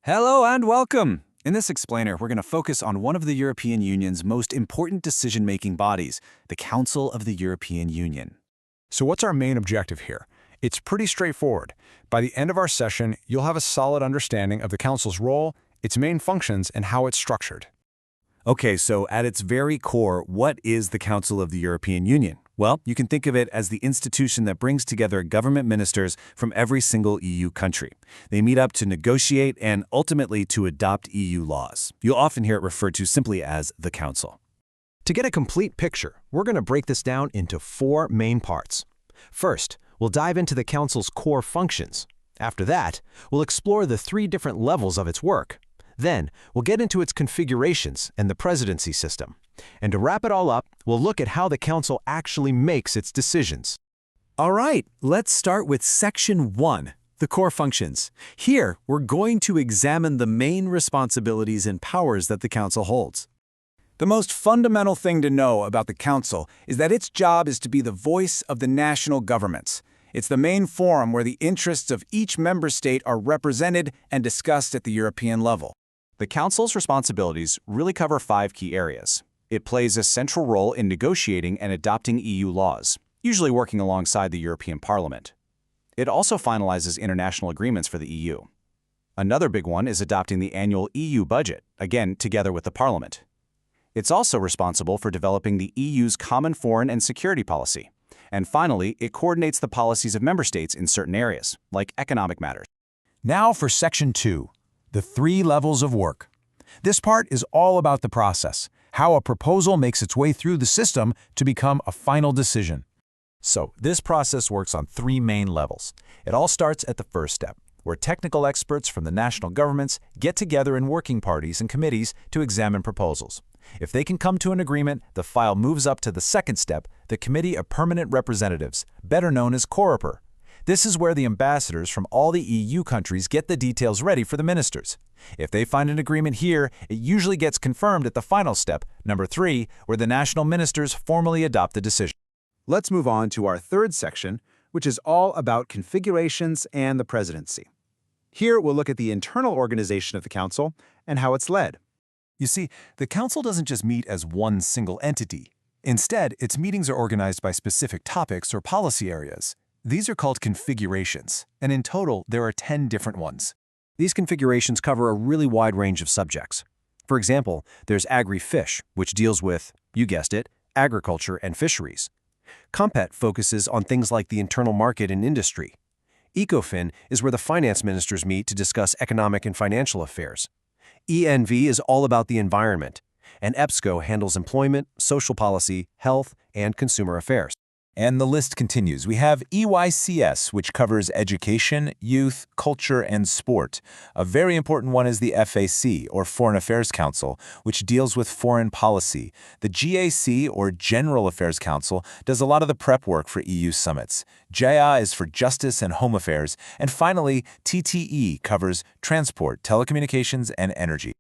Hello and welcome! In this explainer, we're going to focus on one of the European Union's most important decision-making bodies, the Council of the European Union. So what's our main objective here? It's pretty straightforward. By the end of our session, you'll have a solid understanding of the Council's role, its main functions, and how it's structured. Okay, so at its very core, what is the Council of the European Union? Well, you can think of it as the institution that brings together government ministers from every single EU country. They meet up to negotiate and ultimately to adopt EU laws. You'll often hear it referred to simply as the Council. To get a complete picture, we're going to break this down into four main parts. First, we'll dive into the Council's core functions. After that, we'll explore the three different levels of its work. Then, we'll get into its configurations and the presidency system. And to wrap it all up, we'll look at how the Council actually makes its decisions. All right, let's start with Section 1, the core functions. Here, we're going to examine the main responsibilities and powers that the Council holds. The most fundamental thing to know about the Council is that its job is to be the voice of the national governments. It's the main forum where the interests of each member state are represented and discussed at the European level. The Council's responsibilities really cover 5 key areas. It plays a central role in negotiating and adopting EU laws, usually working alongside the European Parliament. It also finalizes international agreements for the EU. Another big one is adopting the annual EU budget, again together with the Parliament. It's also responsible for developing the EU's common foreign and security policy. And finally, it coordinates the policies of member states in certain areas, like economic matters. Now for Section 2, the 3 levels of work. This part is all about the process, how a proposal makes its way through the system to become a final decision. So, this process works on 3 main levels. It all starts at the first step, where technical experts from the national governments get together in working parties and committees to examine proposals. If they can come to an agreement, the file moves up to the second step, the Committee of Permanent Representatives, better known as COREPER. This is where the ambassadors from all the EU countries get the details ready for the ministers. If they find an agreement here, it usually gets confirmed at the final step, number 3, where the national ministers formally adopt the decision. Let's move on to our third section, which is all about configurations and the presidency. Here, we'll look at the internal organization of the Council and how it's led. You see, the Council doesn't just meet as one single entity. Instead, its meetings are organized by specific topics or policy areas. These are called configurations, and in total, there are 10 different ones. These configurations cover a really wide range of subjects. For example, there's Agri-Fish, which deals with, you guessed it, agriculture and fisheries. Compet focuses on things like the internal market and industry. Ecofin is where the finance ministers meet to discuss economic and financial affairs. ENV is all about the environment, and EPSCO handles employment, social policy, health, and consumer affairs. And the list continues. We have EYCS, which covers education, youth, culture, and sport. A very important one is the FAC, or Foreign Affairs Council, which deals with foreign policy. The GAC, or General Affairs Council, does a lot of the prep work for EU summits. JA is for Justice and Home Affairs. And finally, TTE covers transport, telecommunications, and energy.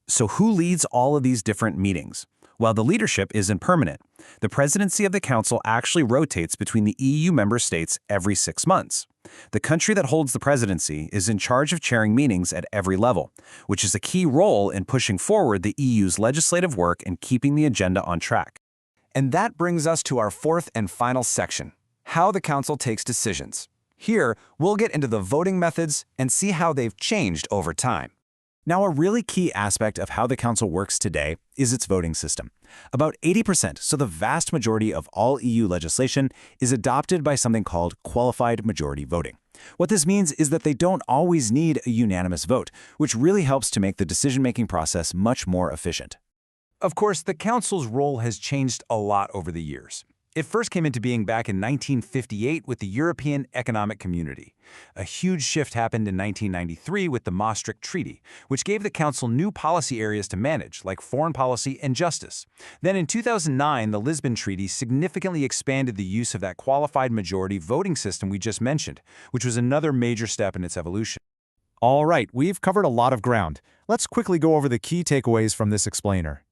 So who leads all of these different meetings? Well, the leadership isn't permanent. The presidency of the Council actually rotates between the EU member states every 6 months. The country that holds the presidency is in charge of chairing meetings at every level, which is a key role in pushing forward the EU's legislative work and keeping the agenda on track. And that brings us to our fourth and final section, how the Council takes decisions. Here, we'll get into the voting methods and see how they've changed over time. Now, a really key aspect of how the Council works today is its voting system. About 80%, so the vast majority of all EU legislation, is adopted by something called qualified majority voting. What this means is that they don't always need a unanimous vote, which really helps to make the decision-making process much more efficient. Of course, the Council's role has changed a lot over the years. It first came into being back in 1958 with the European Economic Community. A huge shift happened in 1993 with the Maastricht Treaty, which gave the Council new policy areas to manage, like foreign policy and justice. Then in 2009, the Lisbon Treaty significantly expanded the use of that qualified majority voting system we just mentioned, which was another major step in its evolution. All right, we've covered a lot of ground. Let's quickly go over the key takeaways from this explainer.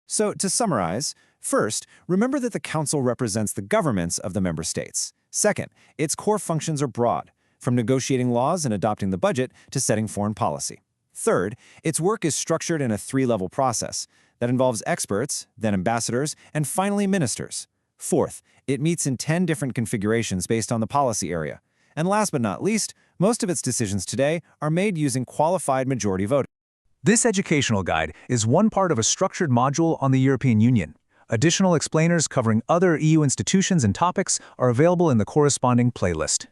So, to summarize, first, remember that the Council represents the governments of the member states. Second, its core functions are broad, from negotiating laws and adopting the budget to setting foreign policy. Third, its work is structured in a three-level process that involves experts, then ambassadors, and finally ministers. Fourth, it meets in 10 different configurations based on the policy area. And last but not least, most of its decisions today are made using qualified majority voting. This educational guide is one part of a structured module on the European Union. Additional explainers covering other EU institutions and topics are available in the corresponding playlist.